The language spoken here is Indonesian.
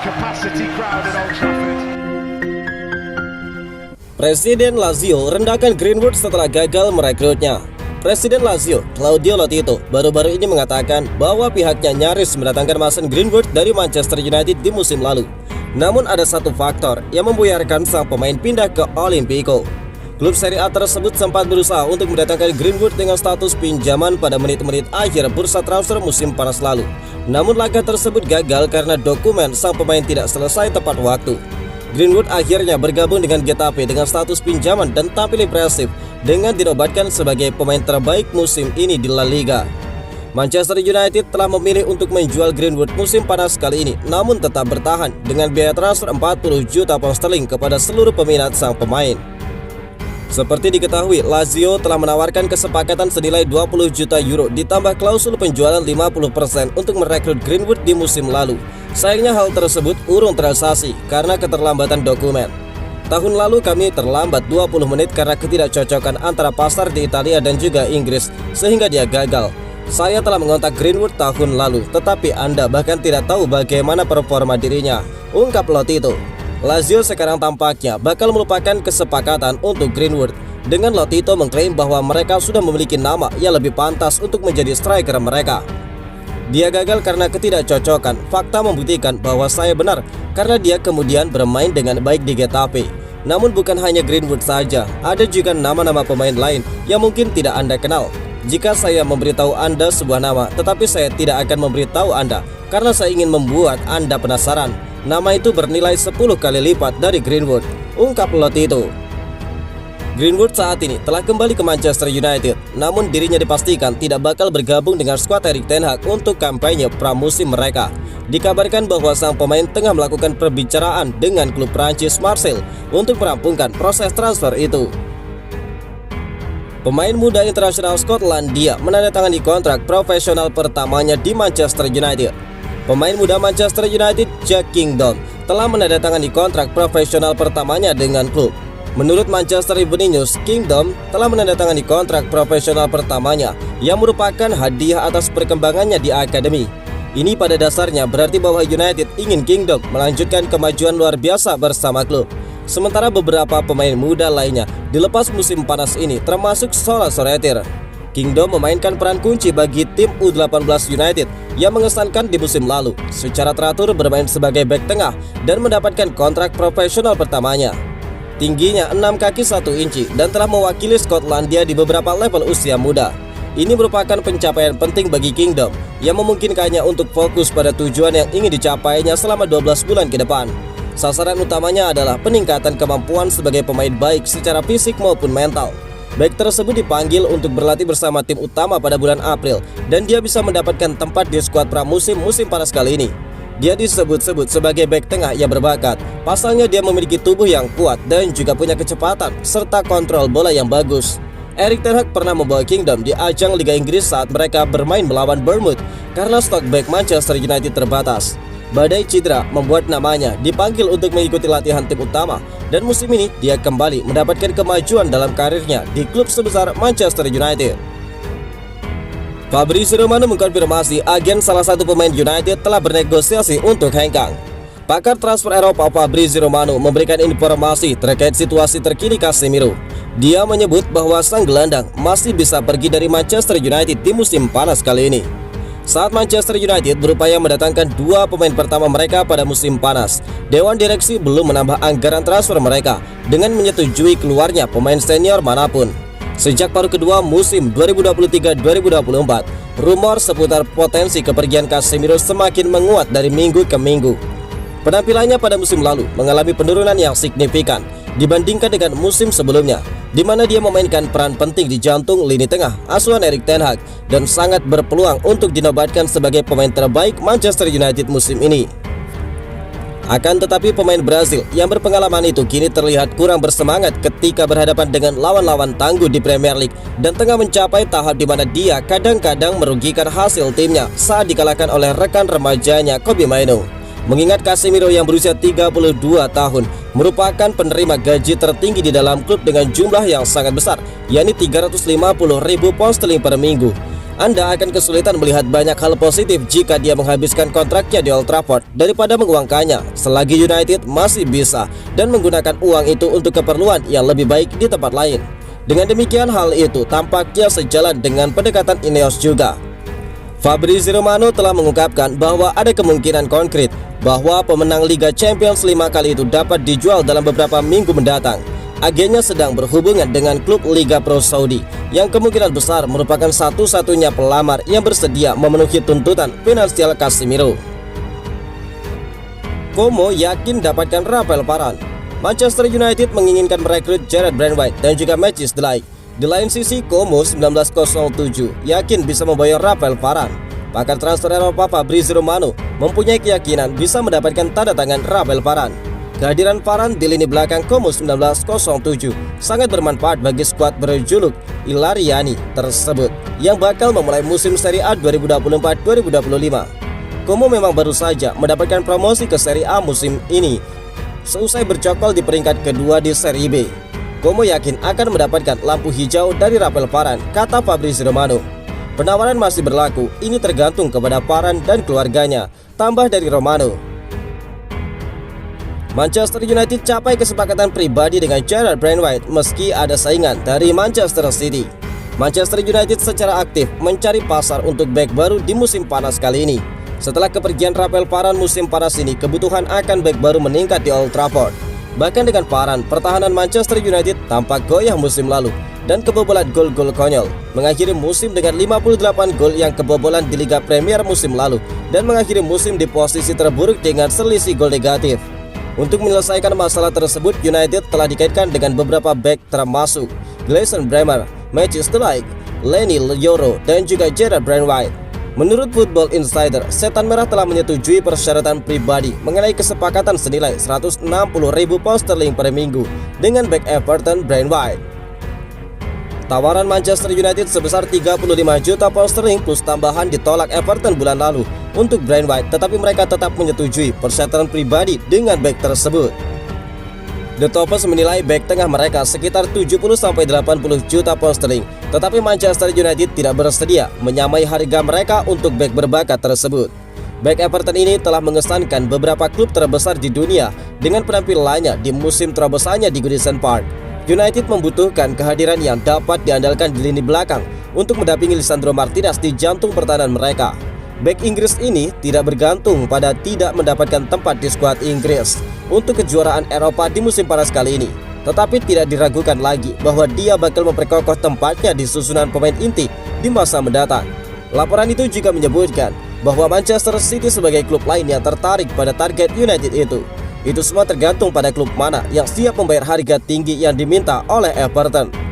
capacity crowd at Old Trafford. Presiden Lazio rendahkan Greenwood setelah gagal merekrutnya. Presiden Lazio, Claudio Lotito, baru-baru ini mengatakan bahwa pihaknya nyaris mendatangkan Mason Greenwood dari Manchester United di musim lalu. Namun ada satu faktor yang membuyarkan sang pemain pindah ke Olimpico. Klub Serie A tersebut sempat berusaha untuk mendatangkan Greenwood dengan status pinjaman pada menit-menit akhir bursa transfer musim panas lalu. Namun langkah tersebut gagal karena dokumen sang pemain tidak selesai tepat waktu. Greenwood akhirnya bergabung dengan Getafe dengan status pinjaman dan tampil impresif dengan dinobatkan sebagai pemain terbaik musim ini di La Liga. Manchester United telah memilih untuk menjual Greenwood musim panas kali ini, namun tetap bertahan dengan biaya transfer 40 juta pound sterling kepada seluruh peminat sang pemain. Seperti diketahui, Lazio telah menawarkan kesepakatan senilai 20 juta euro ditambah klausul penjualan 50% untuk merekrut Greenwood di musim lalu. Sayangnya hal tersebut urung terrealisasi karena keterlambatan dokumen. Tahun lalu kami terlambat 20 menit karena ketidakcocokan antara pasar di Italia dan juga Inggris sehingga dia gagal. Saya telah mengontak Greenwood tahun lalu, tetapi Anda bahkan tidak tahu bagaimana performa dirinya, ungkap Lotito. Lazio sekarang tampaknya bakal melupakan kesepakatan untuk Greenwood. Dengan Lotito mengklaim bahwa mereka sudah memiliki nama yang lebih pantas untuk menjadi striker mereka. Dia gagal karena ketidakcocokan. Fakta membuktikan bahwa saya benar karena dia kemudian bermain dengan baik di Getafe. Namun bukan hanya Greenwood saja, ada juga nama-nama pemain lain yang mungkin tidak Anda kenal. Jika saya memberitahu Anda sebuah nama, tetapi saya tidak akan memberitahu Anda karena saya ingin membuat Anda penasaran. Nama itu bernilai 10 kali lipat dari Greenwood, ungkap Lotito. Greenwood saat ini telah kembali ke Manchester United, namun dirinya dipastikan tidak bakal bergabung dengan skuad Erik ten Hag untuk kampanye pramusim mereka. Dikabarkan bahwa sang pemain tengah melakukan perbicaraan dengan klub Prancis Marseille untuk merampungkan proses transfer itu. Pemain muda internasional Skotlandia menandatangani kontrak profesional pertamanya di Manchester United. Pemain muda Manchester United, Jack Kingdom, telah menandatangani kontrak profesional pertamanya dengan klub. Menurut Manchester Evening News, Kingdom telah menandatangani kontrak profesional pertamanya yang merupakan hadiah atas perkembangannya di akademi. Ini pada dasarnya berarti bahwa United ingin Kingdom melanjutkan kemajuan luar biasa bersama klub. Sementara beberapa pemain muda lainnya dilepas musim panas ini termasuk Sola Soretir. Kingdom memainkan peran kunci bagi tim U18 United yang mengesankan di musim lalu. Secara teratur bermain sebagai bek tengah dan mendapatkan kontrak profesional pertamanya. Tingginya 6 kaki 1 inci dan telah mewakili Skotlandia di beberapa level usia muda. Ini merupakan pencapaian penting bagi Kingdom yang memungkinkannya untuk fokus pada tujuan yang ingin dicapainya selama 12 bulan ke depan. Sasaran utamanya adalah peningkatan kemampuan sebagai pemain baik secara fisik maupun mental. Bek tersebut dipanggil untuk berlatih bersama tim utama pada bulan April dan dia bisa mendapatkan tempat di skuad pramusim musim panas kali ini. Dia disebut-sebut sebagai bek tengah yang berbakat. Pasalnya dia memiliki tubuh yang kuat dan juga punya kecepatan serta kontrol bola yang bagus. Erik ten Hag pernah membawa Kingdom di ajang Liga Inggris saat mereka bermain melawan Bournemouth karena stok bek Manchester United terbatas. Badai cedera membuat namanya dipanggil untuk mengikuti latihan tim utama dan musim ini dia kembali mendapatkan kemajuan dalam karirnya di klub sebesar Manchester United. Fabrizio Romano mengkonfirmasi agen salah satu pemain United telah bernegosiasi untuk hengkang. Pakar transfer Eropa Fabrizio Romano memberikan informasi terkait situasi terkini Casemiro. Dia menyebut bahwa sang gelandang masih bisa pergi dari Manchester United di musim panas kali ini. Saat Manchester United berupaya mendatangkan 2 pemain pertama mereka pada musim panas, Dewan Direksi belum menambah anggaran transfer mereka dengan menyetujui keluarnya pemain senior manapun. Sejak paruh kedua musim 2023-2024, rumor seputar potensi kepergian Casemiro semakin menguat dari minggu ke minggu. Penampilannya pada musim lalu mengalami penurunan yang signifikan dibandingkan dengan musim sebelumnya, di mana dia memainkan peran penting di jantung lini tengah asuhan Erik ten Hag dan sangat berpeluang untuk dinobatkan sebagai pemain terbaik Manchester United musim ini. Akan tetapi pemain Brazil yang berpengalaman itu kini terlihat kurang bersemangat ketika berhadapan dengan lawan-lawan tangguh di Premier League dan tengah mencapai tahap di mana dia kadang-kadang merugikan hasil timnya saat dikalahkan oleh rekan remajanya Kobbie Mainoo. Mengingat Casemiro yang berusia 32 tahun merupakan penerima gaji tertinggi di dalam klub dengan jumlah yang sangat besar, yakni 350.000 pound sterling per minggu. Anda akan kesulitan melihat banyak hal positif jika dia menghabiskan kontraknya di Old Trafford daripada menguangkannya selagi United masih bisa dan menggunakan uang itu untuk keperluan yang lebih baik di tempat lain. Dengan demikian, hal itu tampaknya sejalan dengan pendekatan Ineos juga. Fabrizio Romano telah mengungkapkan bahwa ada kemungkinan konkret bahwa pemenang Liga Champions 5 kali itu dapat dijual dalam beberapa minggu mendatang. Agennya sedang berhubungan dengan klub Liga Pro Saudi yang kemungkinan besar merupakan satu-satunya pelamar yang bersedia memenuhi tuntutan finansial Casemiro. Como yakin dapatkan Rafael Varane. Manchester United menginginkan merekrut Jared Brandwhite dan juga Matthijs de Ligt. Di lain sisi, Como 1907 yakin bisa membayar Rafael Varane. Pakar transfer Eropa Fabrizio Romano mempunyai keyakinan bisa mendapatkan tanda tangan Rafael Varane. Kehadiran Varane di lini belakang Como 1907 sangat bermanfaat bagi skuad berjuluk Ilariani tersebut yang bakal memulai musim Serie A 2024-2025. Como memang baru saja mendapatkan promosi ke Serie A musim ini seusai bercokol di peringkat kedua di Serie B. Como yakin akan mendapatkan lampu hijau dari Rafael Varane, kata Fabrizio Romano. Penawaran masih berlaku, ini tergantung kepada Varane dan keluarganya, tambah dari Romano. Manchester United capai kesepakatan pribadi dengan Jared Brandwhite meski ada saingan dari Manchester City. Manchester United secara aktif mencari pasar untuk bek baru di musim panas kali ini. Setelah kepergian Rafael Varane musim panas ini, kebutuhan akan bek baru meningkat di Old Trafford. Bahkan dengan Varane, pertahanan Manchester United tampak goyah musim lalu dan kebobolan gol-gol konyol, mengakhiri musim dengan 58 gol yang kebobolan di Liga Premier musim lalu dan mengakhiri musim di posisi terburuk dengan selisih gol negatif. Untuk menyelesaikan masalah tersebut, United telah dikaitkan dengan beberapa bek termasuk Gleison Bremer, Matthijs de Ligt, Leny Yoro, dan juga Jared Brandwhite. Menurut Football Insider, Setan Merah telah menyetujui persyaratan pribadi mengenai kesepakatan senilai 160.000 pound sterling per minggu dengan bek Everton Brandwhite. Tawaran Manchester United sebesar 35 juta pound sterling plus tambahan ditolak Everton bulan lalu untuk Brandwhite, tetapi mereka tetap menyetujui persyaratan pribadi dengan bek tersebut. The Toppers menilai bek tengah mereka sekitar 70-80 juta pound sterling, tetapi Manchester United tidak bersedia menyamai harga mereka untuk bek berbakat tersebut. Bek Everton ini telah mengesankan beberapa klub terbesar di dunia dengan penampilannya di musim terobosannya di Goodison Park. United membutuhkan kehadiran yang dapat diandalkan di lini belakang untuk mendampingi Lisandro Martinez di jantung pertahanan mereka. Bek Inggris ini tidak bergantung pada tidak mendapatkan tempat di skuad Inggris untuk kejuaraan Eropa di musim panas kali ini, tetapi tidak diragukan lagi bahwa dia bakal memperkokoh tempatnya di susunan pemain inti di masa mendatang. Laporan itu juga menyebutkan bahwa Manchester City sebagai klub lain yang tertarik pada target United itu. Itu semua tergantung pada klub mana yang siap membayar harga tinggi yang diminta oleh Everton.